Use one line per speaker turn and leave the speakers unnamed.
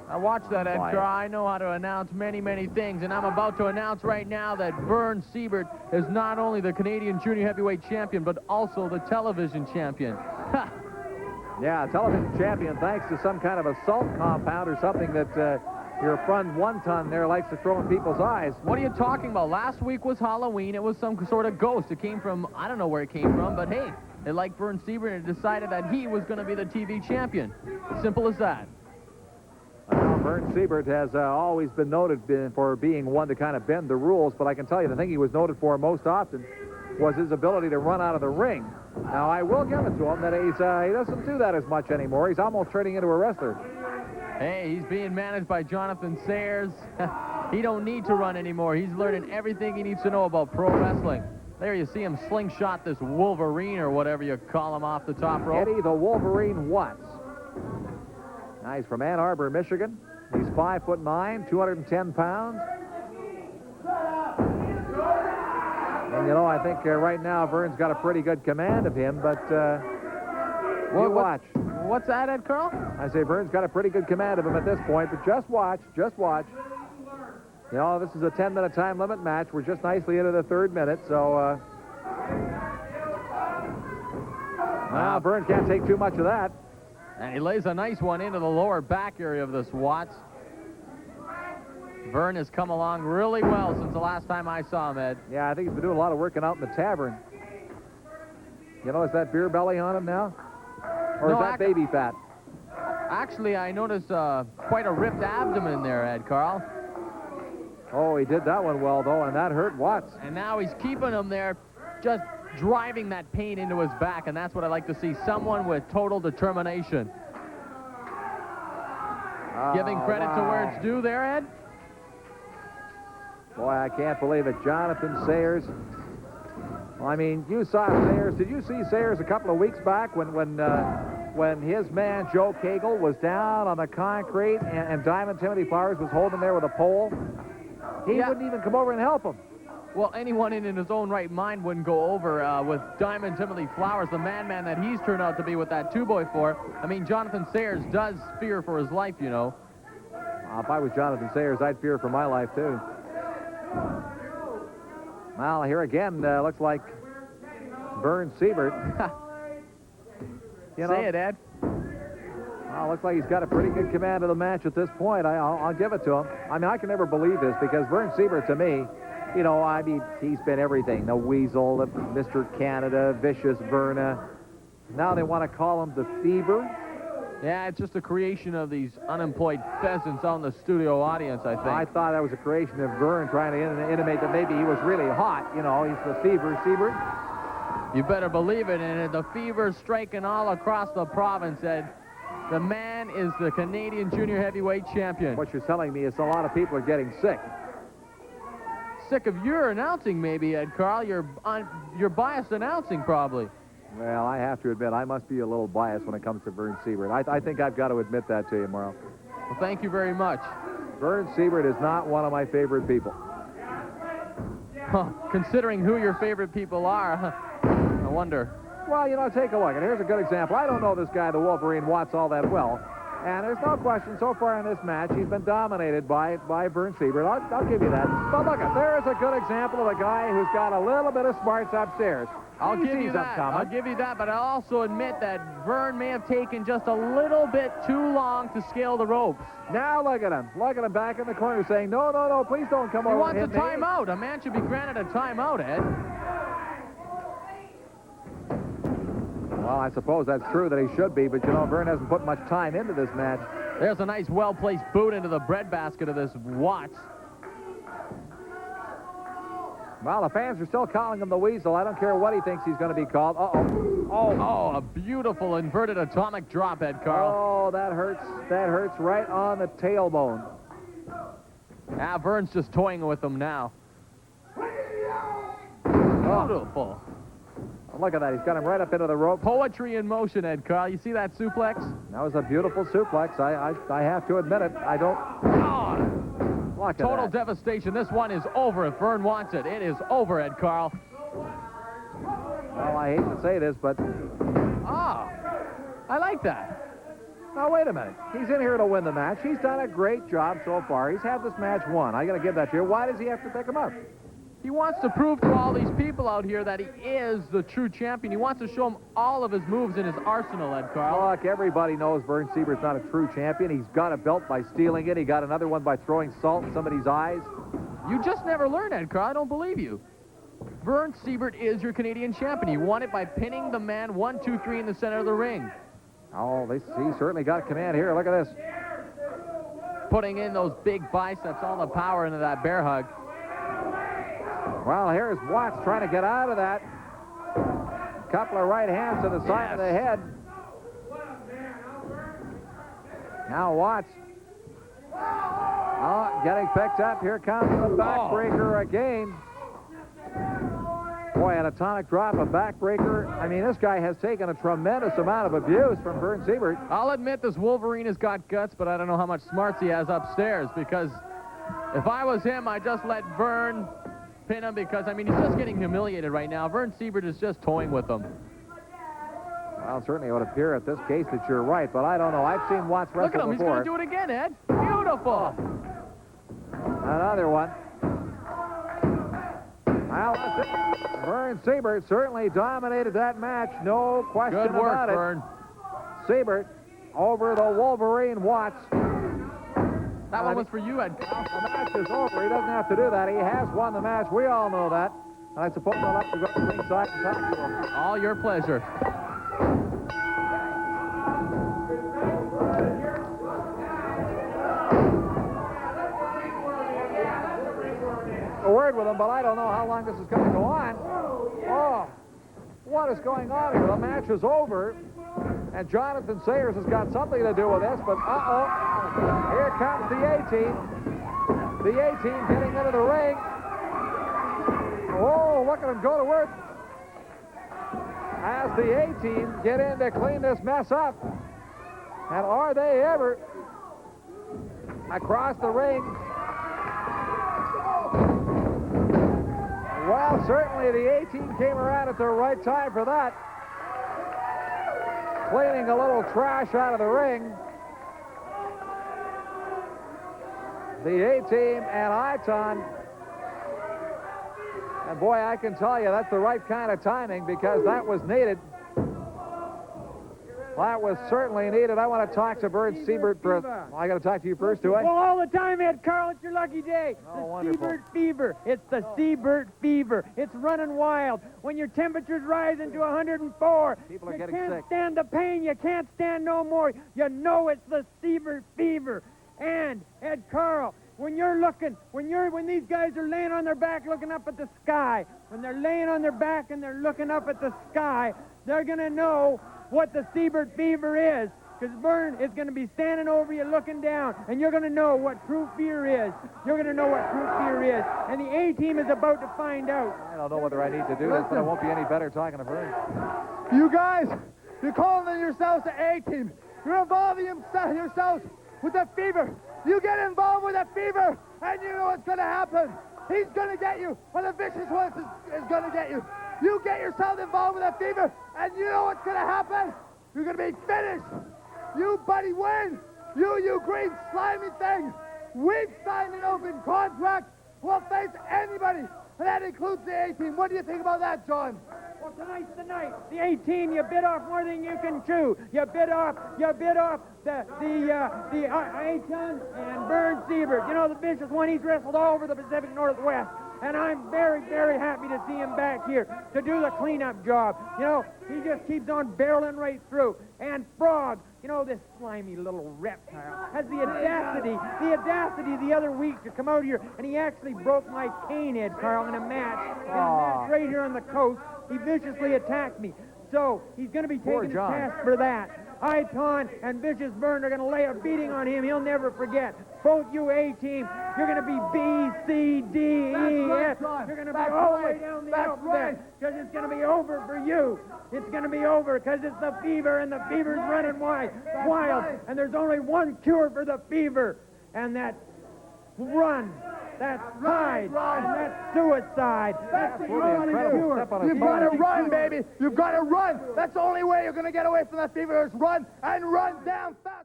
I watched that, Edgar. I know how to announce many, many things, and I'm about to announce right now that Verne Siebert is not only the Canadian junior heavyweight champion, but also the television champion.
Yeah, television champion thanks to some kind of a salt compound or something that your friend One Ton there likes to throw in people's eyes.
What are you talking about? Last week was Halloween. It was some sort of ghost. It came from, I don't know where it came from, but hey, they liked Verne Siebert and decided that he was going to be the TV champion. Simple as that.
Verne Siebert has always been noted for being one to kind of bend the rules, but I can tell you the thing he was noted for most often was his ability to run out of the ring. Now, I will give it to him that he doesn't do that as much anymore. He's almost turning into a wrestler.
Hey, he's being managed by Jonathan Sayers. He don't need to run anymore. He's learning everything he needs to know about pro wrestling. There you see him slingshot this Wolverine or whatever you call him off the top rope.
Eddie the Wolverine Watts. Now, he's from Ann Arbor, Michigan. He's 5'9", 210 pounds. And, you know, I think right now Verne's got a pretty good command of him, but watch.
What's that, Ed Carl?
I say Verne's got a pretty good command of him at this point, but just watch. You know, this is a 10-minute time limit match. We're just nicely into the third minute, so... Well, Verne can't take too much of that.
And he lays a nice one into the lower back area of this Watts. Verne has come along really well since the last time I saw him, Ed.
Yeah, I think he's been doing a lot of working out in the tavern. You notice that beer belly on him now? Or is that baby fat?
Actually, I noticed quite a ripped abdomen there, Ed Carl.
Oh, he did that one well, though, and that hurt Watts.
And now he's keeping him there, just driving that pain into his back, and that's what I like to see, someone with total determination. Giving credit to where it's due there, Ed?
Boy, I can't believe it. Jonathan Sayers. Well, I mean, you saw Sayers. Did you see Sayers a couple of weeks back when his man Joe Cagle was down on the concrete and Diamond Timothy Flowers was holding him there with a pole? He wouldn't even come over and help him.
Well, anyone in his own right mind wouldn't go over with Diamond Timothy Flowers, the man that he's turned out to be with that 2x4. I mean, Jonathan Sayers does fear for his life, you know.
If I was Jonathan Sayers, I'd fear for my life, too. Well, here again, looks like Verne Siebert.
Say it, Ed.
Well, looks like he's got a pretty good command of the match at this point. I'll give it to him. I mean, I can never believe this because Verne Siebert, to me, you know, I mean, he's been everything. The Weasel, the Mr. Canada, Vicious Verna. Now they want to call him the Fever.
Yeah, it's just a creation of these unemployed pheasants out in the studio audience, I think.
I thought that was a creation of Verne trying to intimate that maybe he was really hot. You know, he's the Fever, Siebert.
You better believe it, and the fever's striking all across the province, Ed. The man is the Canadian junior heavyweight champion.
What you're telling me is a lot of people are getting sick.
Sick of your announcing, maybe, Ed Carl. You're biased announcing, probably.
Well, I have to admit, I must be a little biased when it comes to Verne Siebert. I think I've got to admit that to you, Morrow.
Well, thank you very much.
Verne Siebert is not one of my favorite people.
Huh, considering who your favorite people are, I wonder.
Well, you know, take a look. And here's a good example. I don't know this guy, the Wolverine Watts, all that well. And there's no question, so far in this match, he's been dominated by Verne Siebert. I'll give you that. But look, there's a good example of a guy who's got a little bit of smarts upstairs.
I'll give you that, but I'll also admit that Verne may have taken just a little bit too long to scale the ropes.
Now look at him. Look at him back in the corner saying, no, please don't come over and hit me.
He wants a timeout. A man should be granted a timeout, Ed.
Well, I suppose that's true that he should be, but, you know, Verne hasn't put much time into this match.
There's a nice, well-placed boot into the breadbasket of this Watts.
Well, the fans are still calling him the Weasel. I don't care what he thinks he's going to be called.
Oh, a beautiful inverted atomic drop, Ed Carl.
Oh, that hurts. That hurts right on the tailbone.
Verne's just toying with him now. Beautiful.
Oh, look at that. He's got him right up into the rope.
Poetry in motion, Ed Carl. You see that suplex?
That was a beautiful suplex. I have to admit it. I don't...
Total devastation. This one is over if Verne wants it. It is over, Ed Carl.
Well, I hate to say this, but...
I like that.
Now, wait a minute. He's in here to win the match. He's done a great job so far. He's had this match won. I got to give that to you. Why does he have to pick him up?
He wants to prove to all these people out here that he is the true champion. He wants to show them all of his moves in his arsenal, Ed Carl.
Look, everybody knows Verne Siebert's not a true champion. He's got a belt by stealing it. He got another one by throwing salt in somebody's eyes.
You just never learn, Ed Carl. I don't believe you. Verne Siebert is your Canadian champion. He won it by pinning the man 1, 2, 3 in the center of the ring.
Oh, he certainly got command here. Look at this.
Putting in those big biceps, all the power into that bear hug.
Well, here's Watts trying to get out of that. Couple of right hands to the side of the head. Now Watts. Oh, getting picked up. Here comes the backbreaker again. Boy, an atomic drop, a backbreaker. I mean, this guy has taken a tremendous amount of abuse from Verne Siebert.
I'll admit this Wolverine has got guts, but I don't know how much smarts he has upstairs, because if I was him, I'd just let Verne pin him, because, I mean, he's just getting humiliated right now. Verne Siebert is just toying with him.
Well, certainly it would appear at this case that you're right, but I don't know. I've seen Watts wrestle before.
Look at him. He's going to do it again, Ed. Beautiful.
Another one. Well, that's it. Verne Siebert certainly dominated that match. No question
Good work,
about it.
Verne.
Siebert over the Wolverine Watts.
That one was for you, Ed.
The match is over. He doesn't have to do that. He has won the match. We all know that. And I suppose I'll have to go to the ringside and talk to him.
All your pleasure.
A word with him, but I don't know how long this is going to go on. Oh, what is going on here? The match is over, and Jonathan Sayers has got something to do with this, but here comes the A-Team. The A-Team getting into the ring. Oh, look at him go to work. As the A-Team get in to clean this mess up. And are they ever across the ring? Well, certainly the A-Team came around at the right time for that. Cleaning a little trash out of the ring. The A-Team and Iton. And boy, I can tell you that's the right kind of timing, because that was needed. That was certainly needed. I want to talk to Verne Siebert for I got to talk to you first, do I?
Well, all the time, Ed Carl. It's your lucky day.
Oh,
the
wonderful.
Siebert fever. It's the Siebert fever. It's running wild. When your temperature's rising to 104,
People are
you
getting
can't
sick.
stand the pain. You can't stand no more. You know it's the Siebert fever. And, Ed Carl, when these guys are laying on their back looking up at the sky, when they're laying on their back and they're looking up at the sky, they're going to know what the Siebert fever is, because Verne is going to be standing over you looking down, and you're going to know what true fear is. You're going to know what true fear is, and the A-Team is about to find out.
I don't know whether I need to do this, but I won't be any better talking to Verne.
You guys, you're calling yourselves the A-Team. You're involving yourselves with the fever. You get involved with the fever, and you know what's going to happen. He's going to get you, or the vicious one is going to get you. You get yourself involved with that fever, and you know what's going to happen? You're going to be finished. You, Buddy Wayne, you green slimy thing. We've signed an open contract. We'll face anybody, and that includes the A-Team. What do you think about that, John?
Well, tonight's the night. The A-Team, you bit off more than you can chew. You bit off the Aton and Verne Siebert. You know, the vicious one, he's wrestled all over the Pacific Northwest. And I'm very, very happy to see him back here to do the cleanup job. You know, he just keeps on barreling right through. And Frog, you know, this slimy little reptile, has the audacity the other week to come out here, and he actually broke my cane, Ed Carl, in a match right here on the coast. He viciously attacked me. So he's going to be taking a test for that. Iton and Vicious Verne are going to lay a beating on him. He'll never forget. Both you A-Team, you're going to be B, C, D, E, F. You're going to be all the way down the alphabet, because it's going to be over for you. It's going to be over because it's the fever, and the fever's running wild. And there's only one cure for the fever, and that's run. That's hide. And that's suicide.
That's what you want to do. You've got to run, baby. You've got to run. That's the only way you're going to get away from that fever is run, and run down fast.